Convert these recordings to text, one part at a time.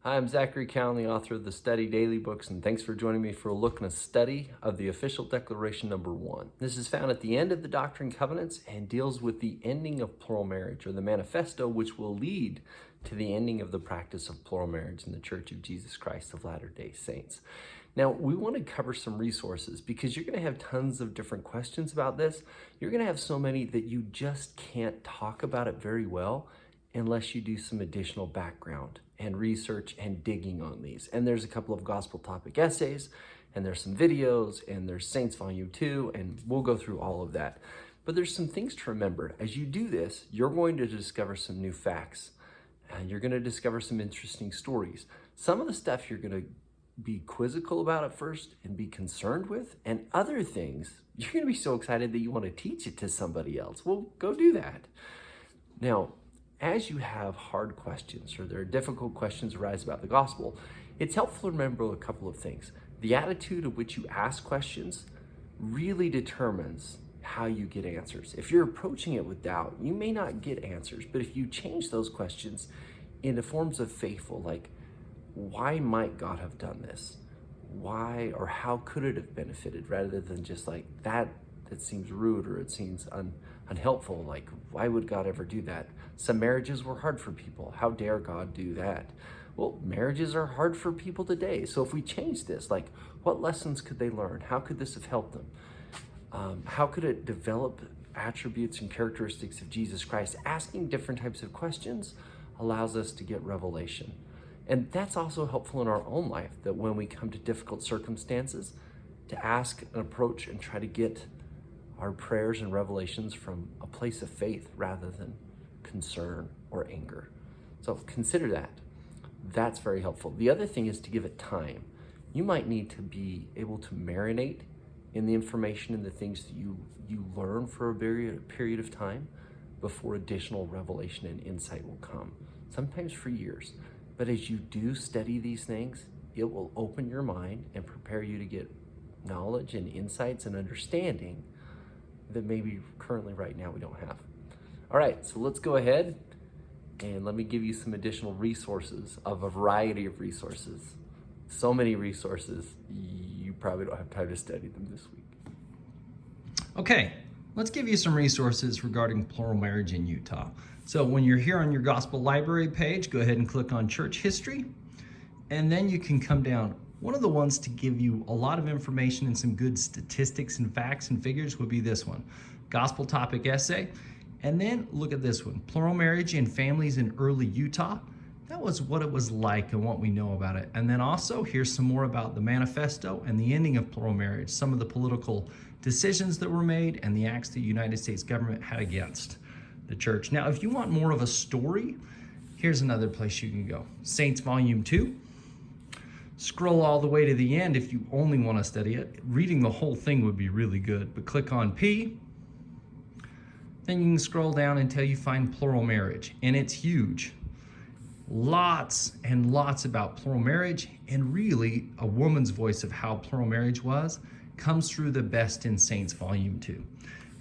Hi, I'm Zachary Cowan, the author of the Study Daily books, and thanks for joining me for a look and a study of the official declaration number 1. This is found at the end of the Doctrine and Covenants and deals with the ending of plural marriage, or the manifesto, which will lead to the ending of the practice of plural marriage in the Church of Jesus Christ of Latter-day Saints. Now, we want to cover some resources because you're going to have tons of different questions about this. You're going to have so many that you just can't talk about it very well unless you do some additional background and research and digging on these. And there's a couple of gospel topic essays, and there's some videos, and there's Saints Volume 2, and we'll go through all of that. But there's some things to remember. As you do this, you're going to discover some new facts, and you're going to discover some interesting stories. Some of the stuff you're going to be quizzical about at first and be concerned with, and other things, you're going to be so excited that you want to teach it to somebody else. Well, go do that. Now, as you have hard questions or there are difficult questions arise about the gospel, it's helpful to remember a couple of things. The attitude of which you ask questions really determines how you get answers. If you're approaching it with doubt, you may not get answers, but if you change those questions into forms of faithful, like, why might God have done this? Why or how could it have benefited, rather than just like that seems rude or it seems unhelpful, like why would God ever do that? Some marriages were hard for people. How dare God do that? Well, marriages are hard for people today. So if we change this, like what lessons could they learn? How could this have helped them? How could it develop attributes and characteristics of Jesus Christ? Asking different types of questions allows us to get revelation. And that's also helpful in our own life, that when we come to difficult circumstances, to ask and approach and try to get our prayers and revelations from a place of faith rather than concern or anger. So consider that. That's very helpful. The other thing is to give it time. You might need to be able to marinate in the information and the things that you learn for a period of time before additional revelation and insight will come, sometimes for years. But as you do study these things, it will open your mind and prepare you to get knowledge and insights and understanding that maybe currently right now we don't have. All right, so let's go ahead and let me give you some additional resources, of a variety of resources. So many resources, you probably don't have time to study them this week. Okay, let's give you some resources regarding plural marriage in Utah. So when you're here on your Gospel Library page, go ahead and click on Church History, and then you can come down. One of the ones to give you a lot of information and some good statistics and facts and figures would be this one, Gospel Topic Essay. And then look at this one, Plural Marriage in Families in Early Utah. That was what it was like and what we know about it. And then also here's some more about the manifesto and the ending of plural marriage, some of the political decisions that were made and the acts the United States government had against the church. Now, if you want more of a story, here's another place you can go. Saints Volume 2. Scroll all the way to the end if you only want to study it. Reading the whole thing would be really good, but click on P. Then you can scroll down until you find plural marriage, and it's huge. Lots and lots about plural marriage, and really a woman's voice of how plural marriage was comes through the best in Saints Volume 2.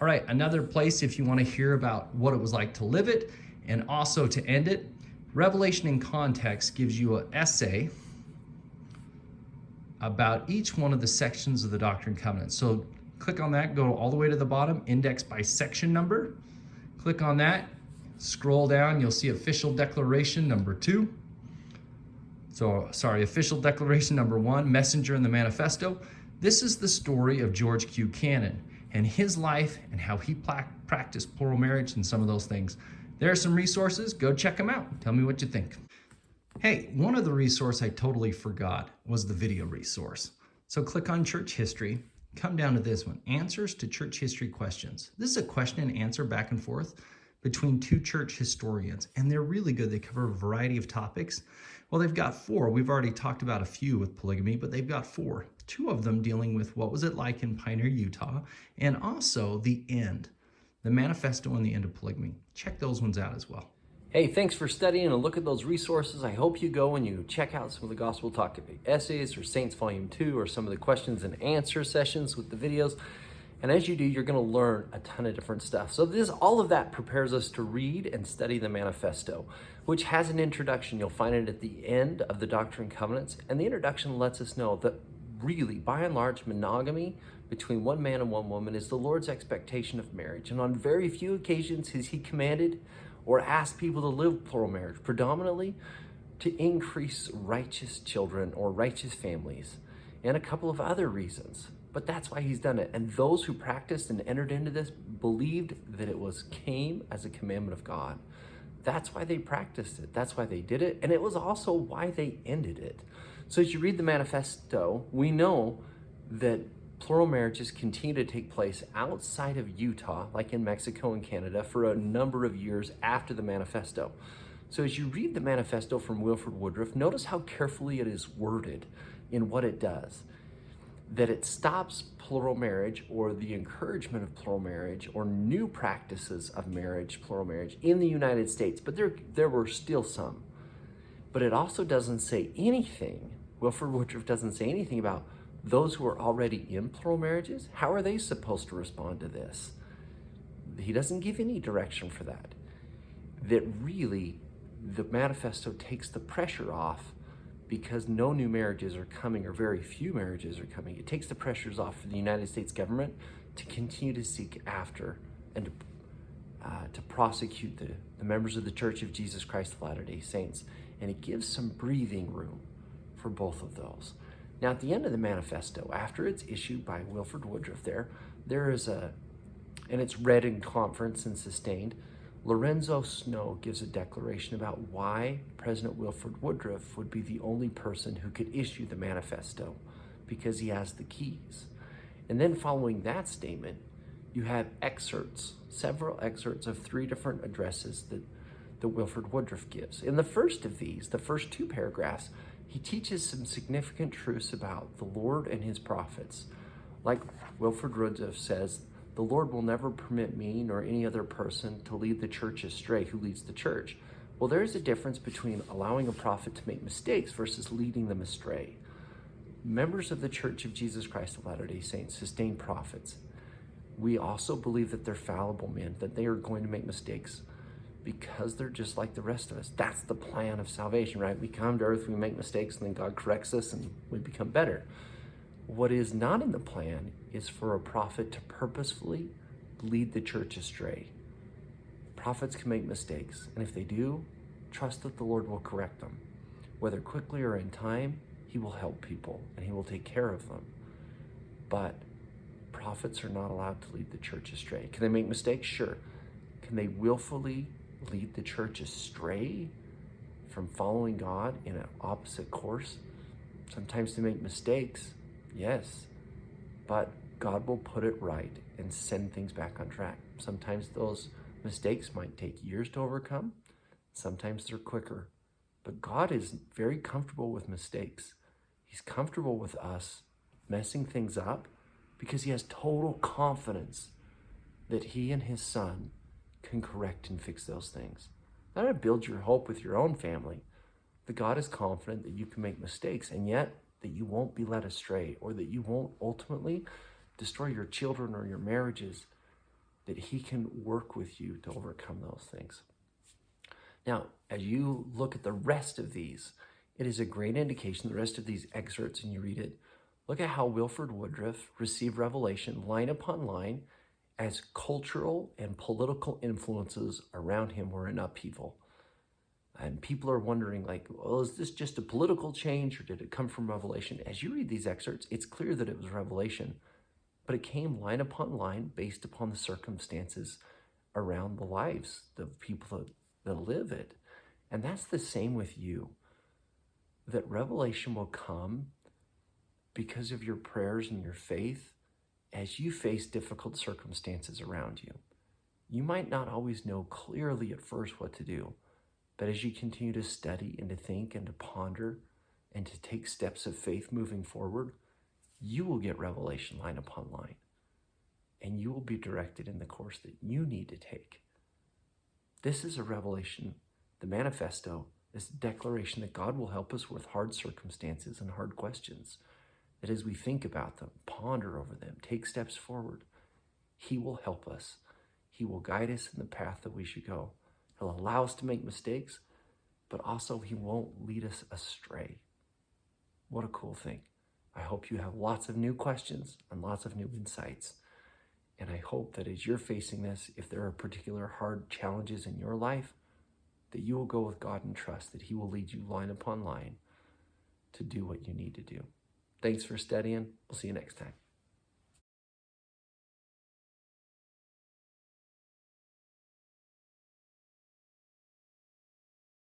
All right, another place if you want to hear about what it was like to live it and also to end it, Revelation in Context gives you an essay about each one of the sections of the Doctrine and Covenants. So click on that, go all the way to the bottom, index by section number. Click on that, scroll down, you'll see Official Declaration number 2. Official Declaration number 1, Messenger and the Manifesto. This is the story of George Q. Cannon and his life and how he practiced plural marriage and some of those things. There are some resources, go check them out. Tell me what you think. Hey, one of the resources I totally forgot was the video resource. So click on Church History, come down to this one, Answers to Church History Questions. This is a question and answer back and forth between two church historians, and they're really good. They cover a variety of topics. Well, they've got 4. We've already talked about a few with polygamy, but they've got 4. 2 of them dealing with what was it like in Pioneer, Utah, and also the end, the manifesto and the end of polygamy. Check those ones out as well. Hey, thanks for studying and look at those resources. I hope you go and you check out some of the Gospel Topic Essays or Saints Volume 2 or some of the questions and answer sessions with the videos. And as you do, you're going to learn a ton of different stuff. So all of that prepares us to read and study the manifesto, which has an introduction. You'll find it at the end of the Doctrine and Covenants. And the introduction lets us know that really, by and large, monogamy between one man and one woman is the Lord's expectation of marriage. And on very few occasions has he commanded or asked people to live plural marriage, predominantly to increase righteous children or righteous families, and a couple of other reasons. But that's why he's done it. And those who practiced and entered into this believed that it came as a commandment of God. That's why they practiced it. That's why they did it. And it was also why they ended it. So as you read the manifesto, we know that plural marriages continue to take place outside of Utah, like in Mexico and Canada, for a number of years after the manifesto. So as you read the manifesto from Wilford Woodruff, notice how carefully it is worded in what it does. That it stops plural marriage or the encouragement of plural marriage or new practices of marriage, plural marriage in the United States, but there were still some. But it also doesn't say anything, Wilford Woodruff doesn't say anything about those who are already in plural marriages. How are they supposed to respond to this? He doesn't give any direction for that. That really, the manifesto takes the pressure off because no new marriages are coming, or very few marriages are coming. It takes the pressures off for the United States government to continue to seek after and to prosecute the members of the Church of Jesus Christ of Latter-day Saints. And it gives some breathing room for both of those. Now, at the end of the manifesto, after it's issued by Wilford Woodruff there is and it's read in conference and sustained, Lorenzo Snow gives a declaration about why President Wilford Woodruff would be the only person who could issue the manifesto, because he has the keys. And then following that statement, you have several excerpts of 3 different addresses that Wilford Woodruff gives. In the first of these, the first 2 paragraphs, he teaches some significant truths about the Lord and his prophets. Like Wilford Woodruff says, the Lord will never permit me nor any other person to lead the church astray who leads the church. Well, there is a difference between allowing a prophet to make mistakes versus leading them astray. Members of the Church of Jesus Christ of Latter-day Saints sustain prophets. We also believe that they're fallible men, that they are going to make mistakes because they're just like the rest of us. That's the plan of salvation, right? We come to earth, we make mistakes, and then God corrects us and we become better. What is not in the plan is for a prophet to purposefully lead the church astray. Prophets can make mistakes, and if they do, trust that the Lord will correct them. Whether quickly or in time, he will help people and he will take care of them. But prophets are not allowed to lead the church astray. Can they make mistakes? Sure. Can they willfully lead the church astray from following God in an opposite course? Sometimes they make mistakes. Yes, but God will put it right and send things back on track. Sometimes those mistakes might take years to overcome. Sometimes they're quicker. But God is very comfortable with mistakes. He's comfortable with us messing things up because he has total confidence that he and his son can correct and fix those things. Not to build your hope with your own family, but God is confident that you can make mistakes, and yet that you won't be led astray, or that you won't ultimately destroy your children or your marriages, that he can work with you to overcome those things. Now, as you look at the rest of these, it is a great indication, the rest of these excerpts, and you read it, look at how Wilford Woodruff received revelation line upon line as cultural and political influences around him were in upheaval. And people are wondering, like, well, is this just a political change or did it come from revelation? As you read these excerpts, it's clear that it was revelation, but it came line upon line based upon the circumstances around the lives of people that live it. And that's the same with you, that revelation will come because of your prayers and your faith as you face difficult circumstances around you. You might not always know clearly at first what to do, but as you continue to study and to think and to ponder and to take steps of faith moving forward, you will get revelation line upon line. And you will be directed in the course that you need to take. This is a revelation, the manifesto, this declaration that God will help us with hard circumstances and hard questions. That as we think about them, ponder over them, take steps forward, He will help us. He will guide us in the path that we should go. He'll allow us to make mistakes, but also he won't lead us astray. What a cool thing. I hope you have lots of new questions and lots of new insights. And I hope that as you're facing this, if there are particular hard challenges in your life, that you will go with God and trust that he will lead you line upon line to do what you need to do. Thanks for studying. We'll see you next time.